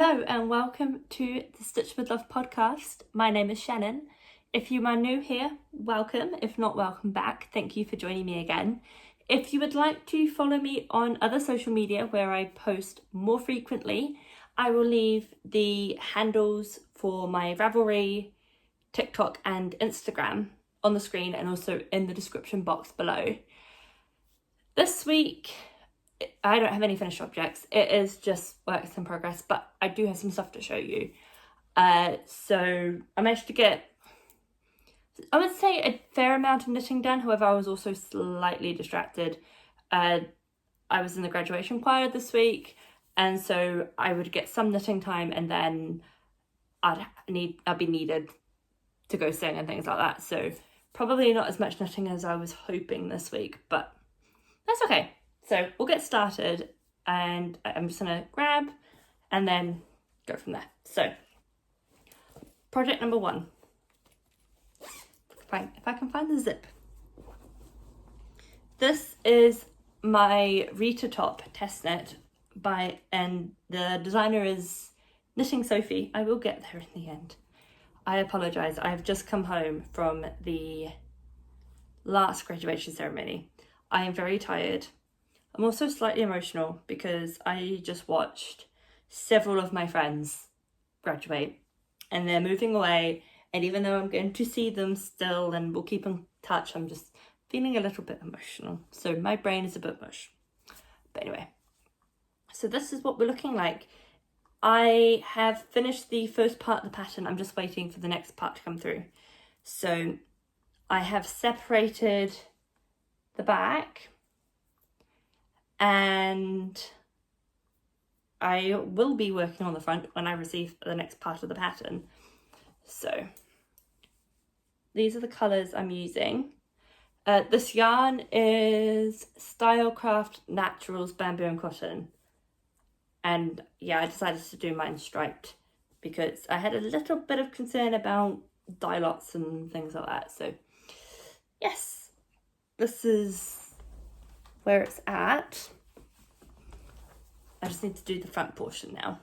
Hello and welcome to the Stitch with Love podcast. My name is Shannon. If you are new here, welcome. If not, welcome back. Thank you for joining me again. If you would like to follow me on other social media where I post more frequently, I will leave the handles for my Ravelry, TikTok and Instagram on the screen and also in the description box below. This week, I don't have any finished objects. It is just works in progress, but I do have some stuff to show you. So I managed to get, I would say, a fair amount of knitting done. However, I was also slightly distracted. I was in the graduation choir this week, and so I would get some knitting time, and then I'd be needed to go sing and things like that. So probably not as much knitting as I was hoping this week, but that's okay. So we'll get started, and I'm just gonna grab and then go from there. So project number one. If I can find the zip. This is my Rita Top test knit and the designer is Knitting Sophie. I will get there in the end. I apologise. I've just come home from the last graduation ceremony. I am very tired. I'm also slightly emotional because I just watched several of my friends graduate and they're moving away, and even though I'm going to see them still and we'll keep in touch, I'm just feeling a little bit emotional. So my brain is a bit mush. But anyway, so this is what we're looking like. I have finished the first part of the pattern. I'm just waiting for the next part to come through. So I have separated the back, and I will be working on the front when I receive the next part of the pattern. So these are the colours I'm using. This yarn is Stylecraft Naturals Bamboo and Cotton. And yeah, I decided to do mine striped because I had a little bit of concern about dye lots and things like that. So yes, this is where it's at. I just need to do the front portion now.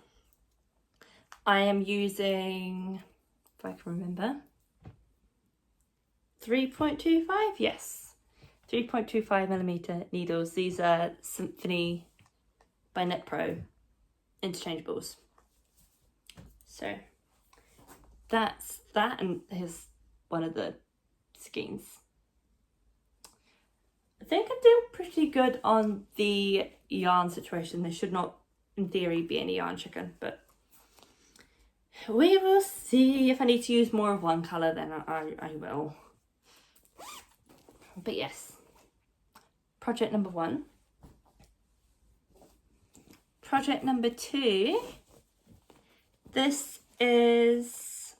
I am using, if I can remember, 3.25, yes, 3.25mm needles. These are Symphony by Knit Pro interchangeables. So that's that, and here's one of the skeins. I think I'm doing pretty good on the yarn situation. There should not, in theory, be any yarn chicken, but we will see. If I need to use more of one colour, then I will. But yes, project number one. Project number two. This is,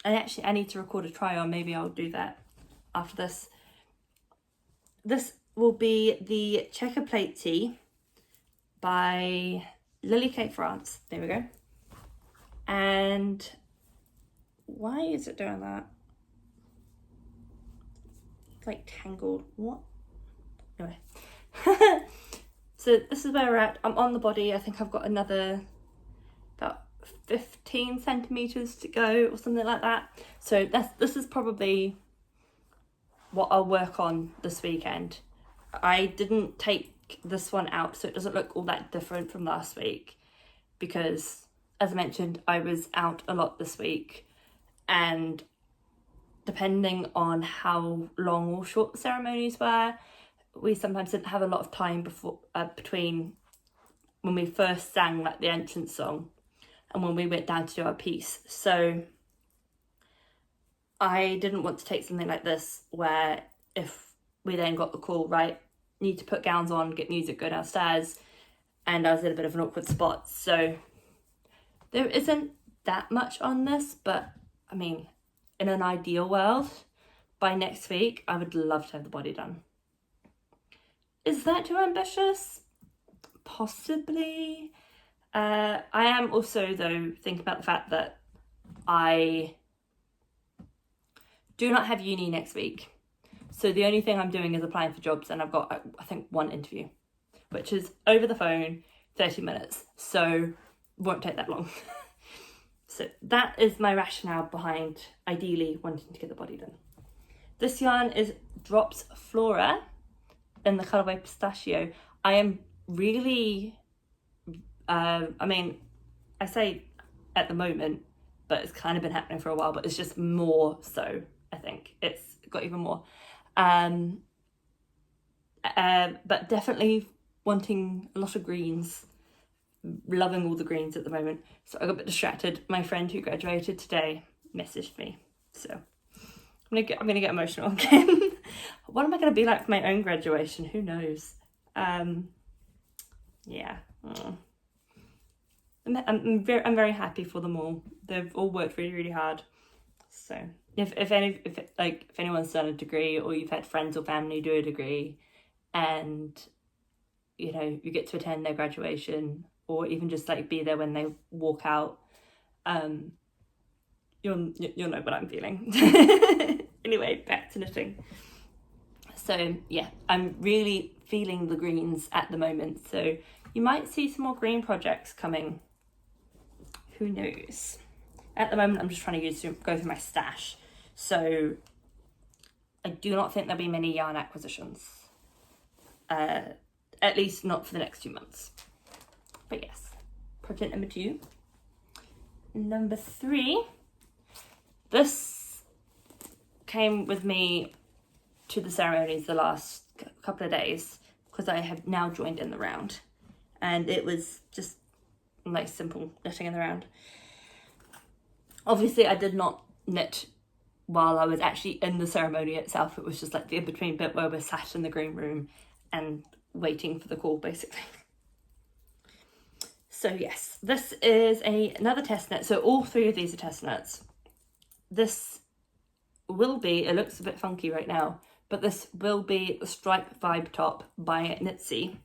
I need to record a try on. Maybe I'll do that after this. This will be the Checker Plate Tee by Lily Kate France. There we go. And why is it doing that? It's like tangled. What? Anyway. So this is where we're at. I'm on the body. I think I've got another about 15 centimeters to go or something like that. So this is probably what I'll work on this weekend. I didn't take this one out so it doesn't look all that different from last week because, as I mentioned, I was out a lot this week, and depending on how long or short the ceremonies were, we sometimes didn't have a lot of time between when we first sang like the entrance song and when we went down to do our piece. So I didn't want to take something like this where if we then got the call, right, need to put gowns on, get music, go downstairs, and I was in a bit of an awkward spot. So there isn't that much on this, but I mean, in an ideal world, by next week, I would love to have the body done. Is that too ambitious? Possibly. I am also, though, thinking about the fact that I do not have uni next week. So the only thing I'm doing is applying for jobs, and I've got, I think, one interview, which is over the phone, 30 minutes. So won't take that long. So that is my rationale behind ideally wanting to get the body done. This yarn is Drops Flora in the colourway Pistachio. I am really, I say at the moment, but it's kind of been happening for a while, but it's just more so, I think. It's got even more. But definitely wanting a lot of greens, loving all the greens at the moment. So I got a bit distracted. My friend who graduated today messaged me, so I'm gonna get emotional again. What am I gonna be like for my own graduation? Who knows? Yeah. I'm very happy for them all. They've all worked really, really hard. So if anyone's done a degree, or you've had friends or family do a degree, and you know you get to attend their graduation, or even just like be there when they walk out, you'll know what I'm feeling. Anyway, back to knitting. So yeah, I'm really feeling the greens at the moment. So you might see some more green projects coming. Who knows? At the moment, I'm just trying to go through my stash. So I do not think there'll be many yarn acquisitions. At least not for the next 2 months. But yes, project number 2. Number 3. This came with me to the ceremonies the last couple of days because I have now joined in the round, and it was just nice simple knitting in the round. Obviously I did not knit while I was actually in the ceremony itself. It was just like the in-between bit where we're sat in the green room and waiting for the call, basically. So yes, this is another test knit. So all 3 of these are test knits. This will be, it looks a bit funky right now, but this will be the Stripe Vibe Top by Knitsy.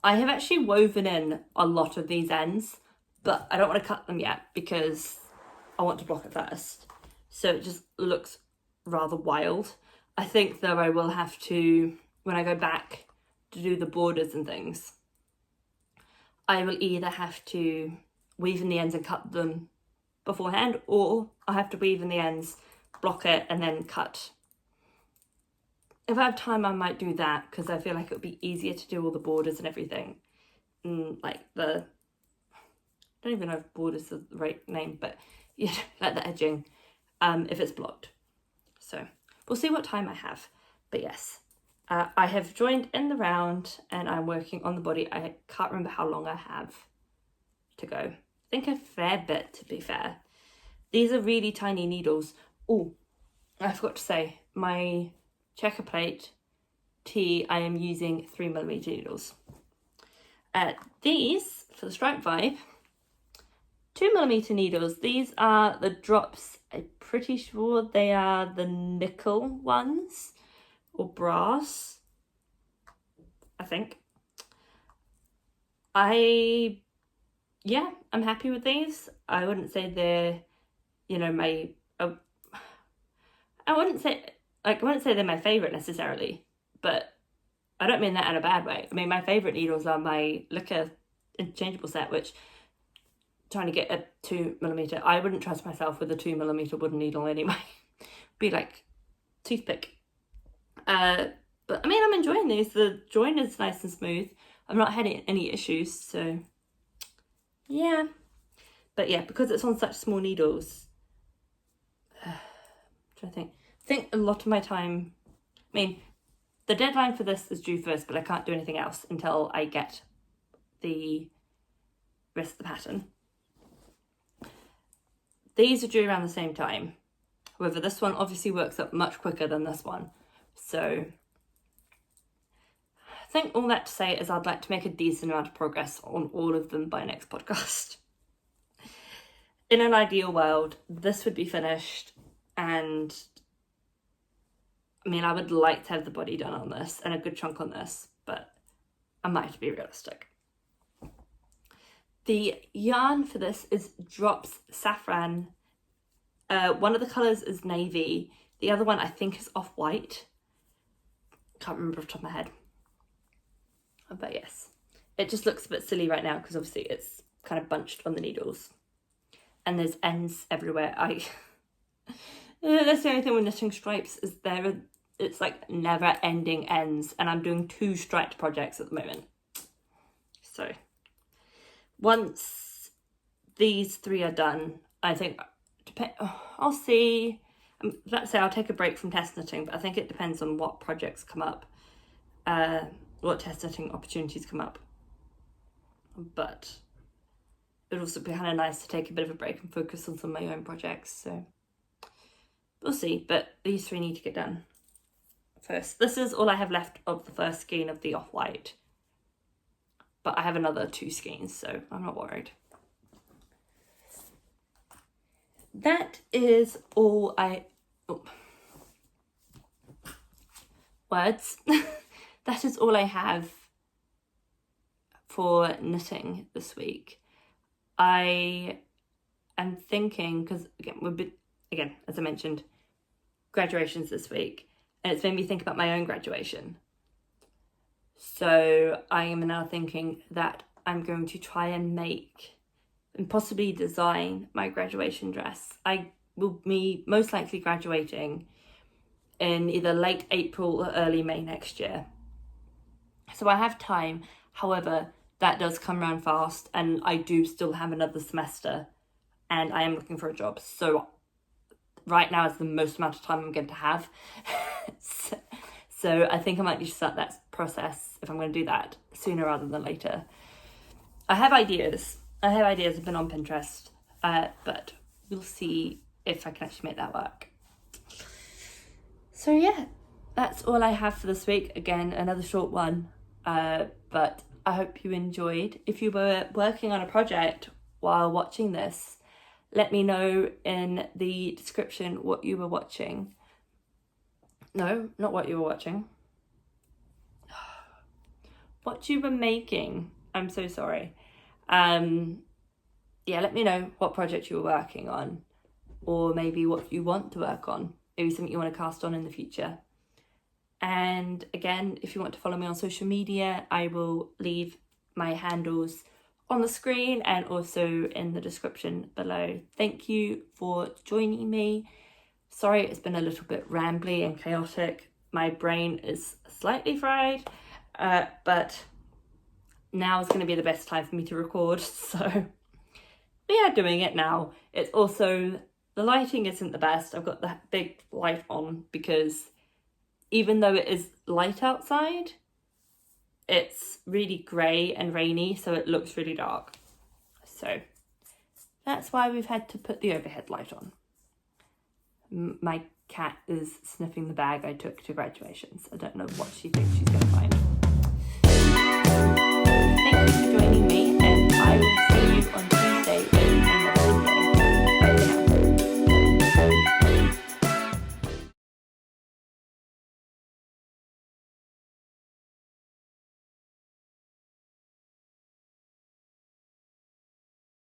I have actually woven in a lot of these ends, but I don't want to cut them yet because I want to block it first. So it just looks rather wild. I think though I will have to, when I go back to do the borders and things, I will either have to weave in the ends and cut them beforehand, or I have to weave in the ends, block it, and then cut. If I have time, I might do that because I feel like it would be easier to do all the borders and everything. Like I don't even know if borders is the right name, but yeah, like the edging, if it's blocked. So we'll see what time I have. But yes, I have joined in the round and I'm working on the body. I can't remember how long I have to go. I think a fair bit, to be fair. These are really tiny needles. Oh, I forgot to say, my checker plate tee, I am using 3mm needles. These, for the Stripe Vibe, 2mm needles. These are the Drops. I'm pretty sure they are the nickel ones, or brass, I think. I'm happy with these. I wouldn't say they're, I wouldn't say they're my favourite necessarily, but I don't mean that in a bad way. I mean, my favourite needles are my Licker interchangeable set, which trying to get a 2mm. I wouldn't trust myself with a 2mm wooden needle anyway. Be like toothpick. But I mean, I'm enjoying these. The join is nice and smooth. I've not had any issues, so yeah. But yeah, because it's on such small needles, I'm trying to think a lot of my time, I mean, the deadline for this is due first, but I can't do anything else until I get the rest of the pattern. These are due around the same time. However, this one obviously works up much quicker than this one. So I think all that to say is I'd like to make a decent amount of progress on all of them by next podcast. In an ideal world, this would be finished, and I mean, I would like to have the body done on this and a good chunk on this, but I might have to be realistic. The yarn for this is Drops Saffron. One of the colours is navy. The other one I think is off-white. Can't remember off the top of my head. But yes, it just looks a bit silly right now because obviously it's kind of bunched on the needles. and there's ends everywhere. That's the only thing with knitting stripes is it's like never ending ends, and I'm doing 2 striped projects at the moment. So once these 3 are done, I think I'll see. Let's say I'll take a break from test knitting, but I think it depends on what projects come up, what test knitting opportunities come up. But it'd also be kind of nice to take a bit of a break and focus on some of my own projects. So we'll see. But these 3 need to get done first. This is all I have left of the first skein of the off-white. But I have another 2 skeins, so I'm not worried. That is all words. That is all I have for knitting this week. I am thinking, because again, as I mentioned, graduation's this week, and it's made me think about my own graduation. So I am now thinking that I'm going to try and make and possibly design my graduation dress. I will be most likely graduating in either late April or early May next year. So I have time. However, that does come around fast, and I do still have another semester, and I am looking for a job. So right now is the most amount of time I'm going to have. So I think I might need to start that process, if I'm going to do that, sooner rather than later. I have ideas. I've been on Pinterest, but we'll see if I can actually make that work. So yeah, that's all I have for this week. Again, another short one, but I hope you enjoyed. If you were working on a project while watching this, let me know in the description what you were watching. No, not what you were watching. What you were making. I'm so sorry. Yeah, let me know what project you were working on, or maybe what you want to work on, maybe something you want to cast on in the future. And again, if you want to follow me on social media, I will leave my handles on the screen and also in the description below. Thank you for joining me. Sorry, it's been a little bit rambly and chaotic. My brain is slightly fried, but now is going to be the best time for me to record, so we are doing it now. It's also, the lighting isn't the best. I've got that big light on because even though it is light outside, it's really grey and rainy, so it looks really dark. So that's why we've had to put the overhead light on. My cat is sniffing the bag I took to graduations. I don't know what she thinks she's